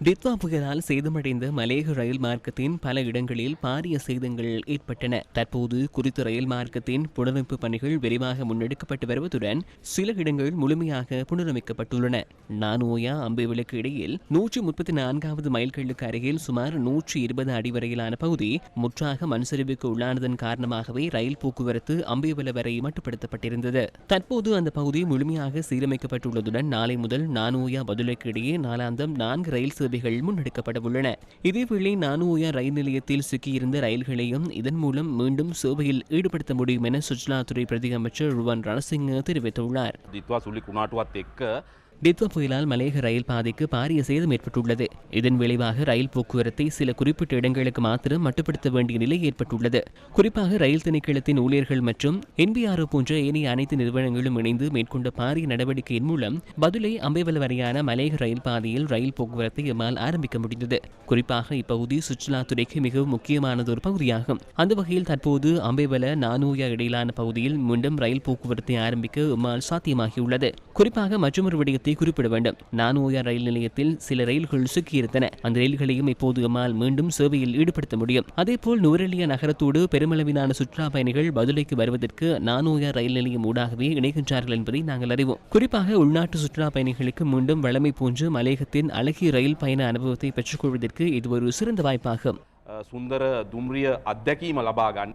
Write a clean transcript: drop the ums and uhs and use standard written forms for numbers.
டித்வா புயலால் சேதமடைந்த மலேக ரயில் மார்க்கத்தின் பல இடங்களில் பாரிய சேதங்கள் ஏற்பட்டன. தற்போது குறித்த ரயில் மார்க்கத்தின் புனரமைப்பு பணிகள் விரைவாக முன்னெடுக்கப்பட்டு வருவதுடன் சில இடங்கள் முழுமையாக புனரமைக்கப்பட்டுள்ளன. நானோயா அம்பேவிலுக்கு இடையில் 134வது மைல்கல்லுக்கு அருகில் சுமார் 120 அடி வரையிலான பகுதி முற்றாக மண்சரிவுக்கு உள்ளானதன் காரணமாகவே ரயில் போக்குவரத்து அம்பேவல வரை மட்டுப்படுத்தப்பட்டிருந்தது. தற்போது அந்த பகுதி முழுமையாக சீரமைக்கப்பட்டுள்ளதுடன் நாளை முதல் நானோயா பதுளைக்கு இடையே நாளாந்தம் 4 ரயில் சேவைகள் முன்னெடுக்கப்பட உள்ளன. இதேவேளை நானோயா ரயில் நிலையத்தில் சிக்கியிருந்த ரயில்களையும் இதன் மூலம் மீண்டும் சேவையில் ஈடுபடுத்த முடியும் என சுற்றுலாத்துறை பிரதி அமைச்சர் ருவான் ரணசிங்க தெரிவித்துள்ளார். டித்வா புயலால் மலேக ரயில் பாதைக்கு பாரிய சேதம் ஏற்பட்டுள்ளது. இதன் விளைவாக ரயில் போக்குவரத்தை சில குறிப்பிட்ட இடங்களுக்கு மாத்திரம் மட்டுப்படுத்த வேண்டிய நிலை ஏற்பட்டுள்ளது. குறிப்பாக ரயில் திணைக்களத்தின் ஊழியர்கள் மற்றும் NBRO போன்ற ஏனைய அனைத்து நிறுவனங்களும் இணைந்து மேற்கொண்ட பாரிய நடவடிக்கையின் மூலம் பதுளை அம்பேவல வரையான மலேக ரயில் பாதையில் ரயில் போக்குவரத்தை எம்மால் ஆரம்பிக்க முடிந்தது. குறிப்பாக இப்பகுதி சுற்றுலாத்துறைக்கு மிகவும் முக்கியமானது ஒரு பகுதியாகும். அந்த வகையில் தற்போது அம்பேவல நானோயா இடையிலான பகுதியில் மீண்டும் ரயில் போக்குவரத்தை ஆரம்பிக்க எம்மால் சாத்தியமாகியுள்ளது. குறிப்பாக மற்றொரு விடயத்தை குறிப்பிட வேண்டும். நானோயா ரயில் நிலையத்தில் சில ரயில்கள் சிக்கியிருந்தன. அந்த ரயில்களையும் இப்போது எம்மால் மீண்டும் சேவையில் ஈடுபடுத்த முடியும். அதேபோல் நுவரெலியா நகரத்தோடு பெருமளவிலான சுற்றுலா பயணிகள் பதுளைக்கு வருவதற்கு நானோயா ரயில் நிலையம் ஊடாகவே இணைகின்றார்கள் என்பதை நாங்கள் அறிவோம். குறிப்பாக உள்நாட்டு சுற்றுலா பயணிகளுக்கு மீண்டும் வழமை போன்று மலேகத்தின் அழகிய ரயில் பயண அனுபவத்தை பெற்றுக்கொள்வதற்கு இது ஒரு சிறந்த வாய்ப்பாகும். සුන්දර දුම්රිය අත්දැකීම ලබා ගන්න